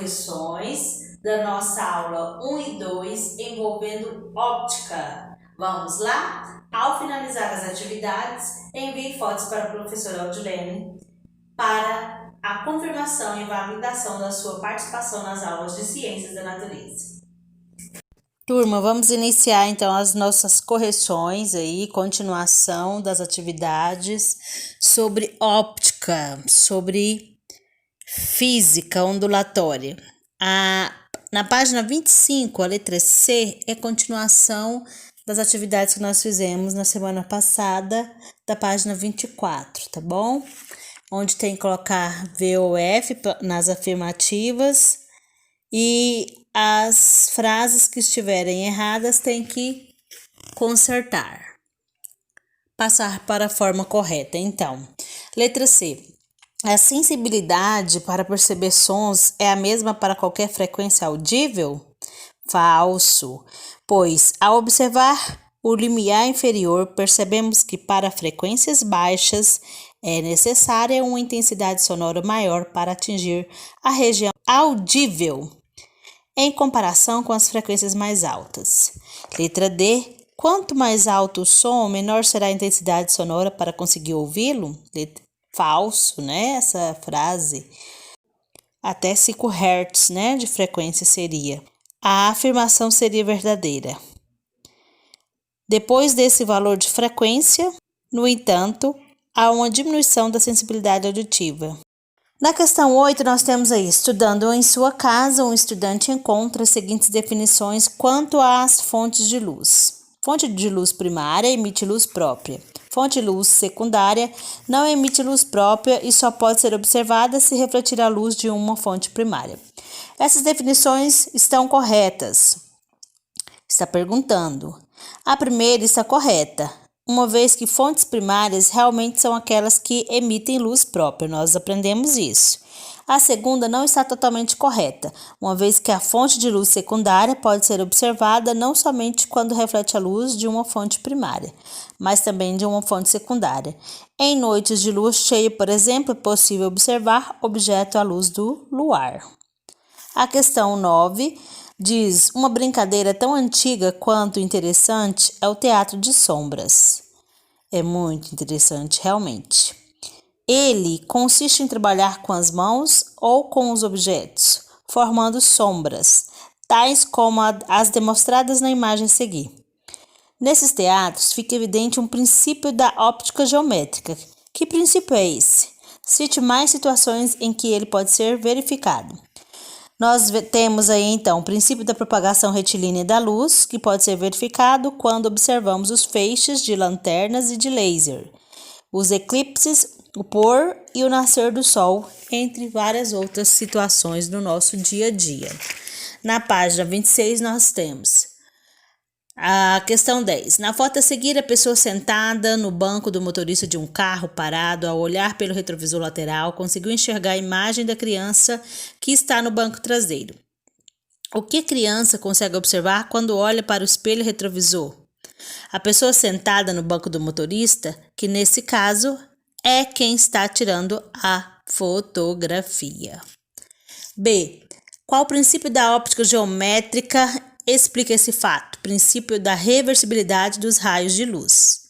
correções da nossa aula 1 e 2 envolvendo óptica. Vamos lá? Ao finalizar as atividades, envie fotos para a professora Audilene para a confirmação e validação da sua participação nas aulas de Ciências da Natureza. Turma, vamos iniciar então as nossas correções aí, continuação das atividades sobre óptica, sobre física ondulatória. Na página 25, a letra C é continuação das atividades que nós fizemos na semana passada, da página 24, tá bom? Onde tem que colocar VOF nas afirmativas e as frases que estiverem erradas tem que consertar. Passar para a forma correta. Então, letra C. A sensibilidade para perceber sons é a mesma para qualquer frequência audível? Falso, pois ao observar o limiar inferior, percebemos que para frequências baixas é necessária uma intensidade sonora maior para atingir a região audível, em comparação com as frequências mais altas. Letra D. Quanto mais alto o som, menor será a intensidade sonora para conseguir ouvi-lo? Falso, né? Essa frase. Até 5 Hz, né? De frequência seria. A afirmação seria verdadeira. Depois desse valor de frequência, no entanto, há uma diminuição da sensibilidade auditiva. Na questão 8, nós temos aí, estudando em sua casa, um estudante encontra as seguintes definições quanto às fontes de luz. Fonte de luz primária emite luz própria. Fonte de luz secundária não emite luz própria e só pode ser observada se refletir a luz de uma fonte primária. Essas definições estão corretas? Está perguntando. A primeira está correta, uma vez que fontes primárias realmente são aquelas que emitem luz própria, nós aprendemos isso. A segunda não está totalmente correta, uma vez que a fonte de luz secundária pode ser observada não somente quando reflete a luz de uma fonte primária, mas também de uma fonte secundária. Em noites de lua cheia, por exemplo, é possível observar objeto à luz do luar. A questão 9 diz, uma brincadeira tão antiga quanto interessante é o teatro de sombras. É muito interessante, realmente. Ele consiste em trabalhar com as mãos ou com os objetos, formando sombras, tais como as demonstradas na imagem a seguir. Nesses teatros fica evidente um princípio da óptica geométrica. Que princípio é esse? Cite mais situações em que ele pode ser verificado. Nós temos aí então o princípio da propagação retilínea da luz, que pode ser verificado quando observamos os feixes de lanternas e de laser, os eclipses, o pôr e o nascer do sol, entre várias outras situações no nosso dia a dia. Na página 26 nós temos a questão 10. Na foto a seguir, a pessoa sentada no banco do motorista de um carro parado, ao olhar pelo retrovisor lateral, conseguiu enxergar a imagem da criança que está no banco traseiro. O que a criança consegue observar quando olha para o espelho retrovisor? A pessoa sentada no banco do motorista, que nesse caso é quem está tirando a fotografia. B. Qual o princípio da óptica geométrica explica esse fato? Princípio da reversibilidade dos raios de luz.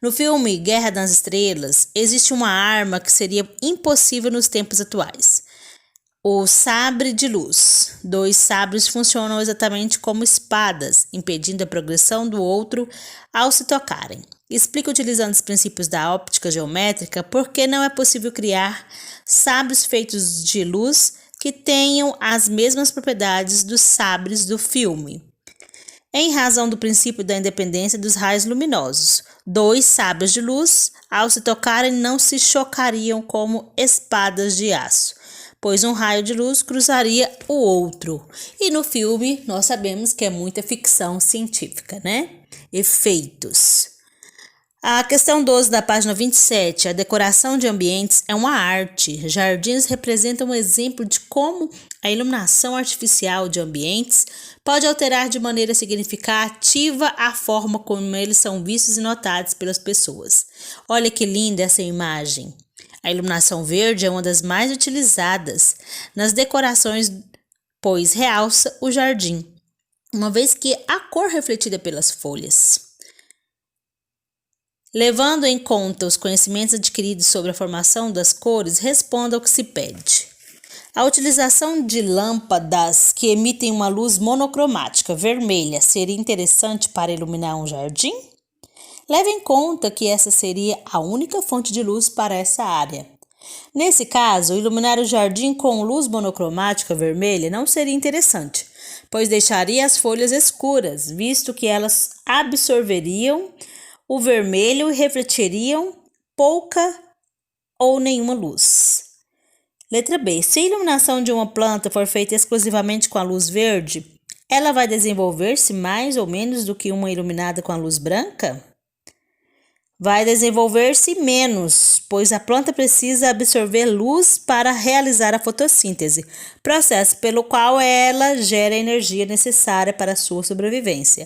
No filme Guerra nas Estrelas, existe uma arma que seria impossível nos tempos atuais. O sabre de luz. 2 sabres funcionam exatamente como espadas, impedindo a progressão do outro ao se tocarem. Explica utilizando os princípios da óptica geométrica por que não é possível criar sabres feitos de luz que tenham as mesmas propriedades dos sabres do filme. Em razão do princípio da independência dos raios luminosos, 2 sabres de luz, ao se tocarem, não se chocariam como espadas de aço, pois um raio de luz cruzaria o outro. E no filme, nós sabemos que é muita ficção científica, né? Efeitos. A questão 12 da página 27, a decoração de ambientes é uma arte. Jardins representam um exemplo de como a iluminação artificial de ambientes pode alterar de maneira significativa a forma como eles são vistos e notados pelas pessoas. Olha que linda essa imagem. A iluminação verde é uma das mais utilizadas nas decorações pois realça o jardim, uma vez que a cor refletida pelas folhas. Levando em conta os conhecimentos adquiridos sobre a formação das cores, responda ao que se pede. A utilização de lâmpadas que emitem uma luz monocromática vermelha seria interessante para iluminar um jardim? Leve em conta que essa seria a única fonte de luz para essa área. Nesse caso, iluminar o jardim com luz monocromática vermelha não seria interessante, pois deixaria as folhas escuras, visto que elas absorveriam o vermelho e refletiriam pouca ou nenhuma luz. Letra B. Se a iluminação de uma planta for feita exclusivamente com a luz verde, ela vai desenvolver-se mais ou menos do que uma iluminada com a luz branca? Vai desenvolver-se menos, pois a planta precisa absorver luz para realizar a fotossíntese, processo pelo qual ela gera a energia necessária para a sua sobrevivência.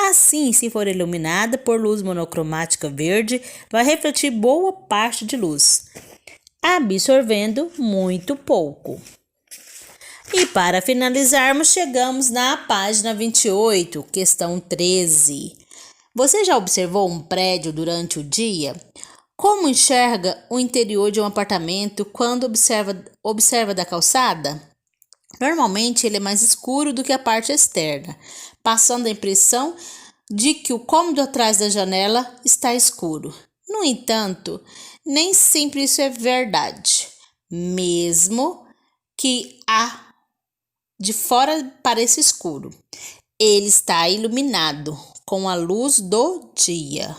Assim, se for iluminada por luz monocromática verde, vai refletir boa parte de luz, absorvendo muito pouco. E para finalizarmos, chegamos na página 28, questão 13. Você já observou um prédio durante o dia? Como enxerga o interior de um apartamento quando observa da calçada? Normalmente ele é mais escuro do que a parte externa, passando a impressão de que o cômodo atrás da janela está escuro. No entanto, nem sempre isso é verdade, mesmo que de fora pareça escuro. Ele está iluminado com a luz do dia.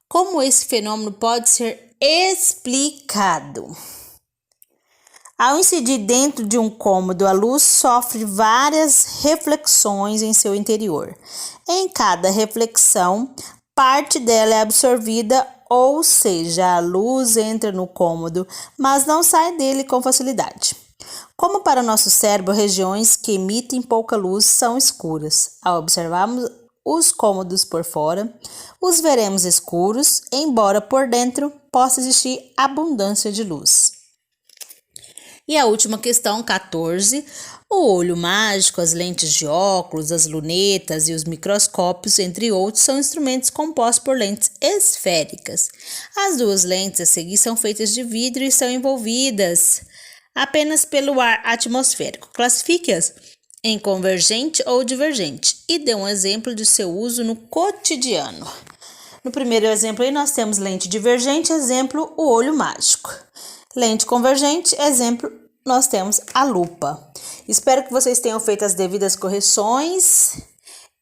Como esse fenômeno pode ser explicado? Ao incidir dentro de um cômodo, a luz sofre várias reflexões em seu interior. Em cada reflexão, parte dela é absorvida, ou seja, a luz entra no cômodo, mas não sai dele com facilidade. Como para o nosso cérebro, regiões que emitem pouca luz são escuras. Ao observarmos os cômodos por fora, os veremos escuros, embora por dentro possa existir abundância de luz. E a última questão, 14. O olho mágico, as lentes de óculos, as lunetas e os microscópios, entre outros, são instrumentos compostos por lentes esféricas. As duas lentes a seguir são feitas de vidro e são envolvidas apenas pelo ar atmosférico. Classifique-as em convergente ou divergente e dê um exemplo de seu uso no cotidiano. No primeiro exemplo aí nós temos lente divergente, exemplo, o olho mágico. Lente convergente, exemplo, nós temos a lupa. Espero que vocês tenham feito as devidas correções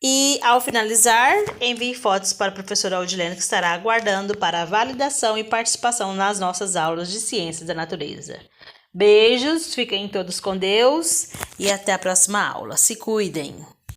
e, ao finalizar, envie fotos para a professora Audilene, que estará aguardando para a validação e participação nas nossas aulas de Ciências da Natureza. Beijos, fiquem todos com Deus e até a próxima aula. Se cuidem!